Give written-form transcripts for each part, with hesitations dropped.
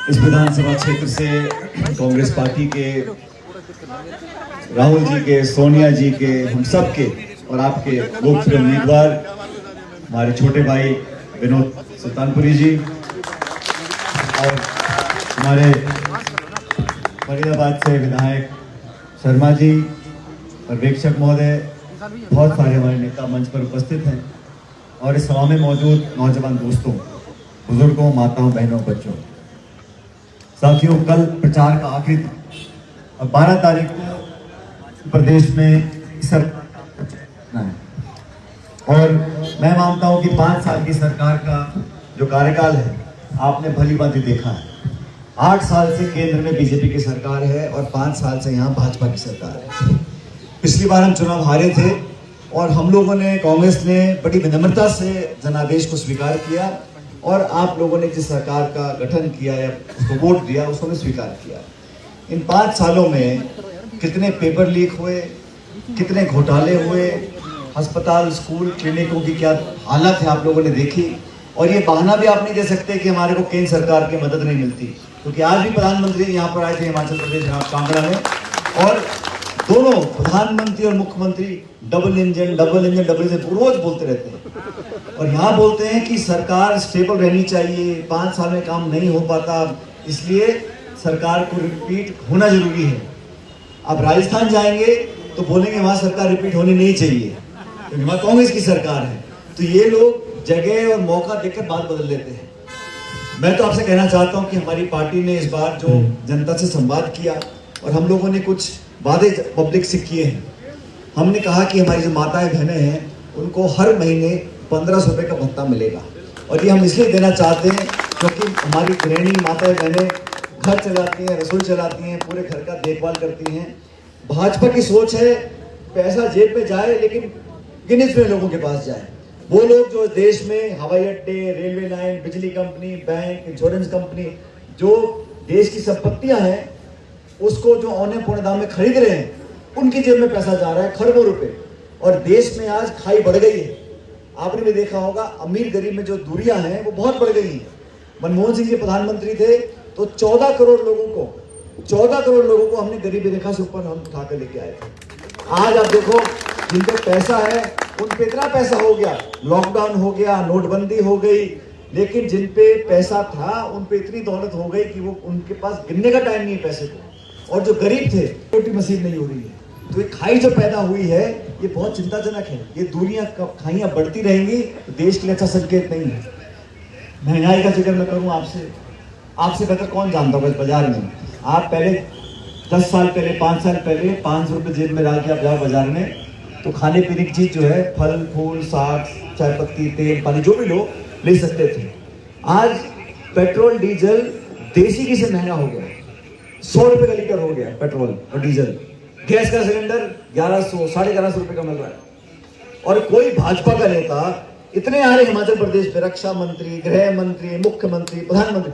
इस विधानसभा क्षेत्र से कांग्रेस पार्टी के राहुल जी के, सोनिया जी के, हम सब के और आपके लोकप्रिय उम्मीदवार हमारे छोटे भाई विनोद सुल्तानपुरी जी और हमारे फरीदाबाद से विधायक शर्मा जी और प्रेक्षक महोदय, बहुत सारे हमारे नेता मंच पर उपस्थित हैं और इस सभा में मौजूद नौजवान दोस्तों, बुजुर्गों, माताओं, बहनों, बच्चों, साथियों, कल प्रचार का आखिरी दिन और 12 तारीख को प्रदेश में सरकार है और मैं मानता हूं कि 5 साल की सरकार का जो कार्यकाल है आपने भली भांति देखा है। 8 साल से केंद्र में बीजेपी की सरकार है और 5 साल से यहाँ भाजपा की सरकार है। पिछली बार हम चुनाव हारे थे और हम लोगों ने, कांग्रेस ने बड़ी विनम्रता से जनादेश को स्वीकार किया और आप लोगों ने जिस सरकार का गठन किया या उसको वोट दिया उसको भी स्वीकार किया। इन 5 सालों में कितने पेपर लीक हुए, कितने घोटाले हुए, अस्पताल, स्कूल, क्लिनिकों की क्या हालत है आप लोगों ने देखी। और ये बहाना भी आप नहीं दे सकते कि हमारे को केंद्र सरकार की मदद नहीं मिलती, क्योंकि आज भी प्रधानमंत्री यहाँ पर आए थे हिमाचल प्रदेश, कांगड़ा में, और दोनों प्रधानमंत्री और मुख्यमंत्री डबल इंजन रोज बोलते रहते हैं और यहाँ बोलते हैं कि सरकार स्टेबल रहनी चाहिए, 5 साल में काम नहीं हो पाता, इसलिए सरकार को रिपीट होना जरूरी है। अब राजस्थान जाएंगे तो बोलेंगे वहां सरकार रिपीट होनी नहीं चाहिए क्योंकि वहां कांग्रेस की सरकार है। तो ये लोग जगह और मौका देखकर बात बदल लेते हैं। मैं तो आपसे कहना चाहता हूं कि हमारी पार्टी ने इस बार जो जनता से संवाद किया और हम लोगों ने कुछ वादे पब्लिक से किए हैं। हमने कहा कि हमारी जो माताएं बहनें हैं उनको हर महीने 1500 रुपये का भत्ता मिलेगा और ये हम इसलिए देना चाहते हैं क्योंकि हमारी गृहिणी माताएं बहनें घर चलाती हैं, रसोई चलाती हैं, पूरे घर का देखभाल करती हैं। भाजपा की सोच है पैसा जेब में जाए लेकिन गिने चुने लोगों के पास जाए। वो लोग जो देश में हवाई अड्डे, रेलवे लाइन, बिजली कंपनी, बैंक, इंश्योरेंस कंपनी, जो देश की संपत्तियां हैं उसको जो औने पौने दाम में खरीद रहे हैं, उनकी जेब में पैसा जा रहा है खरबों रुपए। और देश में आज खाई बढ़ गई है। आपने भी देखा होगा अमीर गरीब में जो दूरियां हैं वो बहुत बढ़ गई हैं। मनमोहन सिंह जी प्रधानमंत्री थे तो 14 करोड़ लोगों को हमने गरीबी रेखा से ऊपर हम उठा कर लेके आए थे। आज आप देखो जिन पे पैसा है उन पे इतना पैसा हो गया, लॉकडाउन हो गया, नोटबंदी हो गई, लेकिन जिन पे पैसा था उन पे इतनी दौलत हो गई कि वो उनके पास गिनने का टाइम नहीं है पैसे को। और जो गरीब थे रोटी नसीब नहीं हो रही है। तो ये खाई जो पैदा हुई है ये बहुत चिंताजनक है। ये दूरियां खाइयां बढ़ती रहेंगी तो देश के लिए अच्छा संकेत नहीं है। महंगाई का जिक्र मैं करूं आपसे बेहतर कौन जानता होगा इस बाजार में। आप पहले 10 साल पहले, 5 साल पहले 500 रुपये जेब में डाल के आप जाओ बाजार में तो खाने पीने की चीज जो है, फल फूल, साग, चाय पत्ती, तेल, पानी, जो भी लो ले सकते थे। आज पेट्रोल डीजल देसी घी से महंगा हो गया, 100 रुपये का लीटर हो गया पेट्रोल और डीजल। गैस का सिलेंडर 1100, 1150 रुपये का मिल रहा है। और कोई भाजपा का नेता इतने आ रहे हिमाचल प्रदेश में, रक्षा मंत्री, गृह मंत्री, मुख्यमंत्री, प्रधानमंत्री,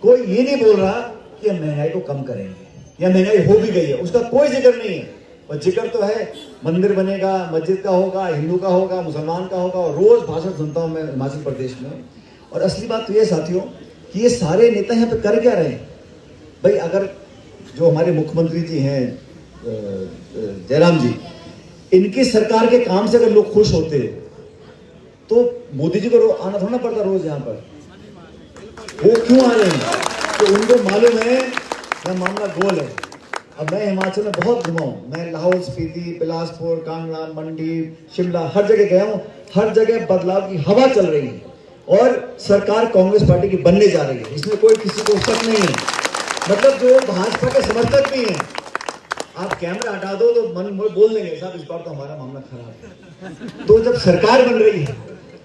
कोई ये नहीं बोल रहा कि हम महंगाई को कम करेंगे या महंगाई हो भी गई है, उसका कोई जिक्र नहीं है। और जिक्र तो है मंदिर बनेगा, मस्जिद का होगा, हिंदू का होगा, मुसलमान का होगा, और रोज भाषण सुनता हूं मैं हिमाचल प्रदेश में। और असली बात तो ये साथियों कि ये सारे नेता यहाँ पे कर क्या रहे हैं भाई। अगर जो हमारे मुख्यमंत्री जी हैं जयराम जी, इनकी सरकार के काम से अगर लोग खुश होते तो मोदी जी को आना थोड़ा पड़ता रोज यहाँ पर। वो क्यों आ रहे हैं? तो उनको मालूम है यह मामला गोल है। अब मैं हिमाचल में बहुत घुमा हूँ, मैं लाहौल स्पीति, बिलासपुर, कांगड़ा, मंडी, शिमला, हर जगह गया हूँ। हर जगह बदलाव की हवा चल रही है और सरकार कांग्रेस पार्टी की बनने जा रही है, इसमें कोई किसी को शक नहीं है। मतलब जो भाजपा के समर्थक भी हैं, आप कैमरा हटा दो तो मन बोल देंगे साहब इस बार तो हमारा मामला खराब है। तो जब सरकार बन रही है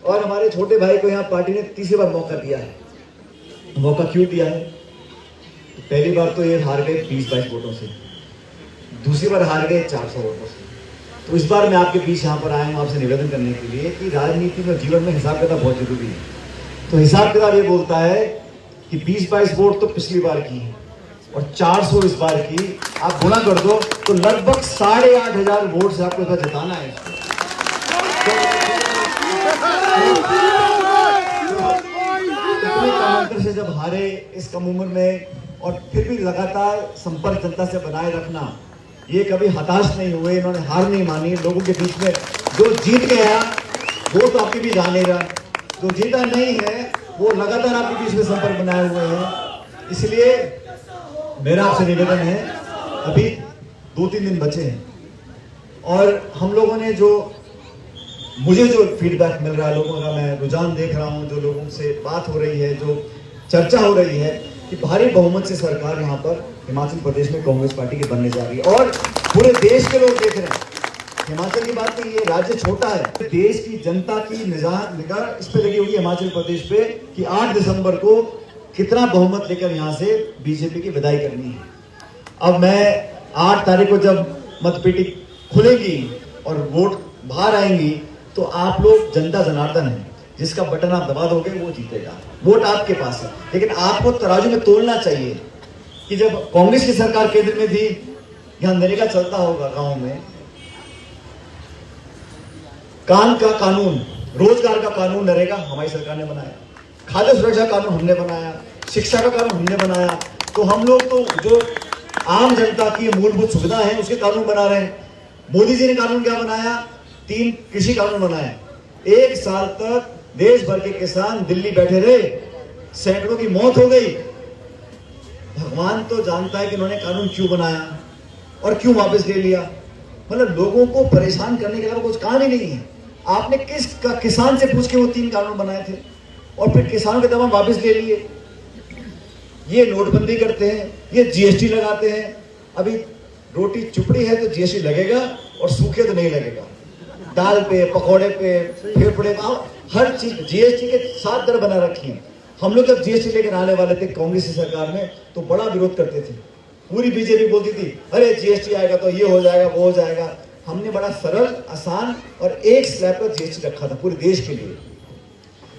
और हमारे छोटे भाई को यहाँ पार्टी ने तीसरी बार मौका दिया है, मौका क्यों दिया है? तो पहली बार तो ये हार गए 20-22 वोटों से, दूसरी बार हार गए 400 वोटों से। तो इस बार मैं आपके बीच यहाँ पर आया हूँ आपसे निवेदन करने के लिए कि राजनीति में, जीवन में हिसाब किताब बहुत जरूरी है। तो हिसाब किताब ये बोलता है कि 20-22 वोट तो पिछली बार की है और 400 इस बार की, आप गुणा कर दो तो लगभग 8,500 वोट से आपको जिताना है। कांग्रेस से जब हारे इस कम उम्र में, और फिर भी लगातार संपर्क जनता से बनाए रखना, ये कभी हताश नहीं हुए, इन्होंने हार नहीं मानी। लोगों के बीच में जो जीत गया वो तो आपके भी जानेगा, जो जीता नहीं है वो लगातार आपके बीच में संपर्क बनाए हुए हैं। इसलिए मेरा आपसे निवेदन है, अभी 2-3 दिन बचे हैं और हम लोगों ने मुझे जो फीडबैक मिल रहा है, लोगों का मैं रुझान देख रहा हूं, जो लोगों से बात हो रही है, जो चर्चा हो रही है कि भारी बहुमत से सरकार यहाँ पर हिमाचल प्रदेश में कांग्रेस पार्टी की बनने जा रही है और पूरे देश के लोग देख रहे हैं। हिमाचल की बात नहीं, ये राज्य छोटा है, देश की जनता की निगाह इस पे लगी हुई है हिमाचल प्रदेश पे कि 8 दिसंबर को कितना बहुमत लेकर यहाँ से बीजेपी की विदाई करनी है। अब मैं 8 तारीख को जब मतपेटी खुलेगी और वोट बाहर आएंगी तो आप लोग जनता जनार्दन है, जिसका बटन आप दबा दोगे वो जीतेगा। वोट आपके पास है, लेकिन आपको तराजू में तोलना चाहिए कि जब कांग्रेस की सरकार केंद्र में थी, यहाँ नरेगा चलता होगा गांव में, काम का कानून, रोजगार का कानून नरेगा हमारी सरकार ने बनाया, खाद्य सुरक्षा कानून हमने बनाया, शिक्षा का कानून हमने बनाया। तो हम लोग तो जो आम जनता की मूलभूत सुविधा है उसके कानून बना रहे हैं। मोदी जी ने कानून क्या बनाया? 3 कृषि कानून बनाए। 1 साल तक देश भर के किसान दिल्ली बैठे रहे, सैकड़ों की मौत हो गई। भगवान तो जानता है कि उन्होंने कानून क्यों बनाया और क्यों वापस ले लिया। मतलब लोगों को परेशान करने के अलावा कुछ काम ही नहीं है। आपने किसान से पूछ के वो 3 कानून बनाए थे और फिर किसानों के दबाव वापस ले लिए। ये नोटबंदी करते हैं, ये जीएसटी लगाते हैं। अभी रोटी चुपड़ी है तो जीएसटी लगेगा और सूखे तो नहीं लगेगा। दाल पे, पकौड़े पे, फेफड़े पे, हर चीज जीएसटी के 7 दर बना रखी है। हम लोग जब जीएसटी लेकर आने वाले थे कांग्रेस की सरकार में तो बड़ा विरोध करते थे। पूरी बीजेपी बोलती थी अरे जीएसटी आएगा तो ये हो जाएगा वो हो जाएगा। हमने बड़ा सरल, आसान और एक स्लैब पर जीएसटी रखा था पूरे देश के लिए।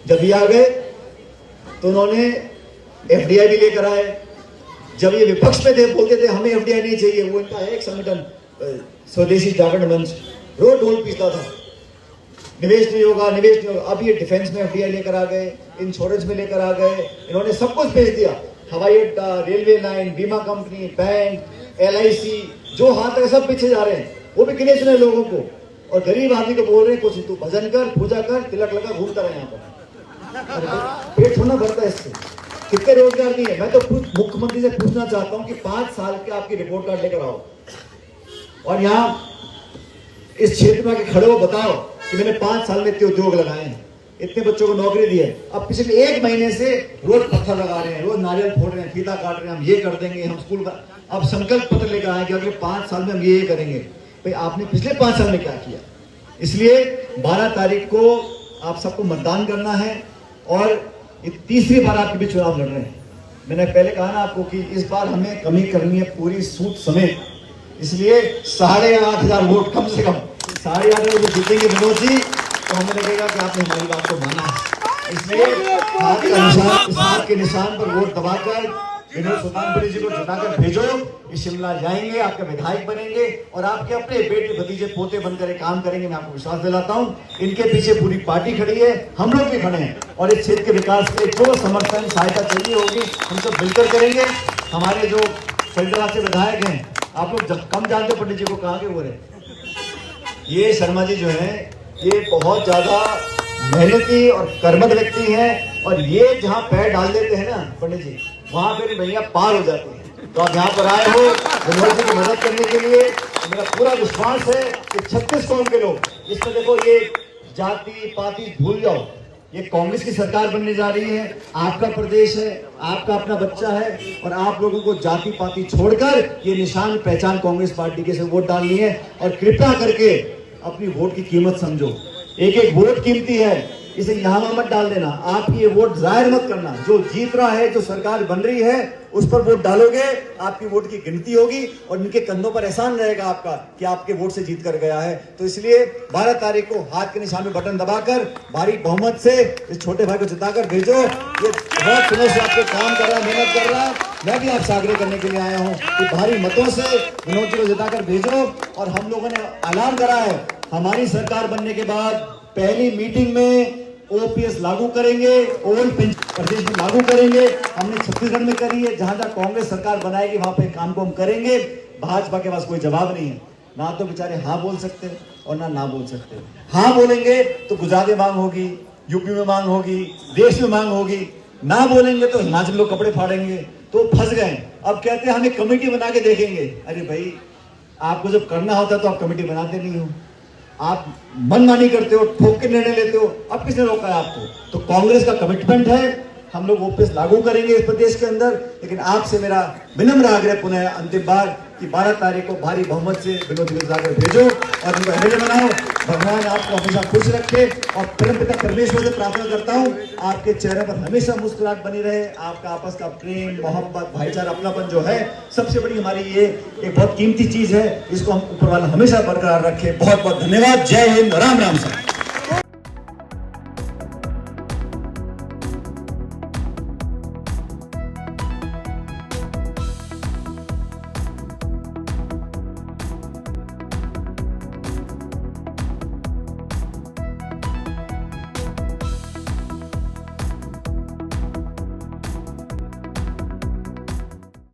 जब ये आ गए तो उन्होंने एफडीआई भी लेकर आए। जब ये विपक्ष में थे बोलते थे हमें एफडीआई नहीं चाहिए, वो इनका एक संगठन स्वदेशी जागरण मंच रोड ढोल पीसता था, निवेश नहीं होगा, निवेश नहीं होगा। अब ये डिफेंस में एफडीआई लेकर आ गए, इंश्योरेंस में लेकर आ गए, इन्होंने सब कुछ भेज दिया। हवाई अड्डा, रेलवे लाइन, बीमा कंपनी, बैंक, एलआईसी, जो हाथ तक सब पीछे जा रहे हैं, वो भी गिने चुने लोगों को। और गरीब आदमी को बोल रहे हैं कुछ तू भजन कर, पूजा कर, तिलक लगा, घूमता रहे यहाँ पर। पेट थोड़ा भरता है इससे, कितने रोजगार नहीं है। मैं तो मुख्यमंत्री से पूछना चाहता हूँ कि 5 साल के आपकी रिपोर्ट कार्ड लेकर आओ और यहाँ इस क्षेत्र में आके खड़े हो, बताओ कि मैंने 5 साल में इतने उद्योग लगाए हैं, इतने बच्चों को नौकरी दी है। अब पिछले 1 महीने से रोज पत्थर लगा रहे हैं, रोज नारियल फोड़ रहे हैं, फीता काट रहे हैं, हम ये कर देंगे, हम स्कूल का। अब संकल्प पत्र लेकर आए कि अगले 5 साल में हम ये करेंगे। भाई आपने पिछले 5 साल में क्या किया? इसलिए 12 तारीख को आप सबको मतदान करना है और ये 3री बार आपके बीच चुनाव लड़ रहे हैं। मैंने पहले कहा ना आपको कि इस बार हमें कमी करनी है पूरी सूट समेत, इसलिए 8,500 वोट कम से कम 8,500 जीतेंगे विनोद जी, तो हमें लगेगा कि आपने हमारी बात को माना है। इसलिए हाथ के निशान पर वोट दबाकर विनोद सुल्तानपुरी जी को जिताकर भेजो। ये शिमला जाएंगे, आपके विधायक बनेंगे और आपके अपने बेटे भतीजे पोते बनकर काम करेंगे। मैं आपको विश्वास दिलाता हूँ, इनके पीछे पूरी पार्टी खड़ी है, हम लोग भी खड़े हैं और इस क्षेत्र के विकास के लिए जो समर्थन सहायता चाहिए होगी हम सब मिलकर करेंगे। हमारे जो फरीदाबाद से विधायक हैं, आप लोग कम जानते पंडित जी को, कहाँ के वो रहे। ये शर्मा जी जो है ये बहुत ज्यादा मेहनती और कर्मठ व्यक्ति हैं और ये जहाँ पैर डाल देते हैं ना पंडित जी, वहां पे भैया पार हो जाते हैं। तो आप यहाँ पर आए हो विनोद जी की मदद करने के लिए, तो मेरा पूरा विश्वास है कि 36 कौम के लोग इसमें, देखो ये जाति पाति भूल जाओ, ये कांग्रेस की सरकार बनने जा रही है, आपका प्रदेश है, आपका अपना बच्चा है और आप लोगों को जाति पाति छोड़कर ये निशान पहचान कांग्रेस पार्टी के से वोट डालनी है। और कृपया करके अपनी वोट की कीमत समझो, एक वोट कीमती है, इसे यहाँ मत डाल देना। आप ये वोट जाहिर मत करना, जो जीत रहा है, जो सरकार बन रही है उस पर वोट डालोगे, आपकी वोट की गिनती होगी और इनके कंधों पर एहसान रहेगा आपका कि आपके वोट से जीत कर गया है। तो इसलिए 12 तारीख को हाथ के निशान में बटन दबाकर भारी बहुमत से इस छोटे भाई को जिताकर भेजो। ये बहुत दिनों से आपके काम कर रहा है, मेहनत कर रहा है। मैं भी आपसे आग्रह करने के लिए आया हूँ कि भारी मतों से विनोद जी को जिताकर भेजो। और हम लोगों ने ऐलान करा है, हमारी सरकार बनने के बाद पहली मीटिंग में ओपीएस लागू करेंगे, ओल्ड पेंशन प्रदेश में लागू करेंगे। हमने छत्तीसगढ़ में करी है, जहां जहां कांग्रेस सरकार बनाएगी वहां पे काम को हम करेंगे। भाजपा के पास कोई जवाब नहीं है, ना तो बेचारे हाँ बोल सकते हैं और ना बोल सकते हैं। हाँ बोलेंगे तो गुजरात में मांग होगी, यूपी में मांग होगी, देश में मांग होगी। ना बोलेंगे तो हिमाचल लोग कपड़े फाड़ेंगे, तो फंस गए। अब कहते हैं हमें कमेटी बना के देखेंगे। अरे भाई, आपको जब करना होता है तो आप कमेटी बनाते नहीं हो, आप मनमानी करते हो, ठोक के निर्णय लेते हो। अब किसने रोका है आपको? तो कांग्रेस का कमिटमेंट है, हम लोग ओपीएस लागू करेंगे इस प्रदेश के अंदर। लेकिन आपसे मेरा विनम्र आग्रह पुनः अंतिम बार कि 12 तारीख को भारी बहुमत से विनोद विजयसागर भेजो और उनको एमएलए बनाओ। भगवान आपको हमेशा खुश रखे और परमपिता परमेश्वर से प्रार्थना करता हूँ आपके चेहरे पर हमेशा मुस्कुराहट बनी रहे। आपका आपस का प्रेम, मोहब्बत, भाईचारा, अपनापन जो है सबसे बड़ी हमारी ये एक बहुत कीमती चीज है। इसको हम ऊपर वाला हमेशा बरकरार रखे। बहुत बहुत धन्यवाद। जय हिंद, राम राम। साहब।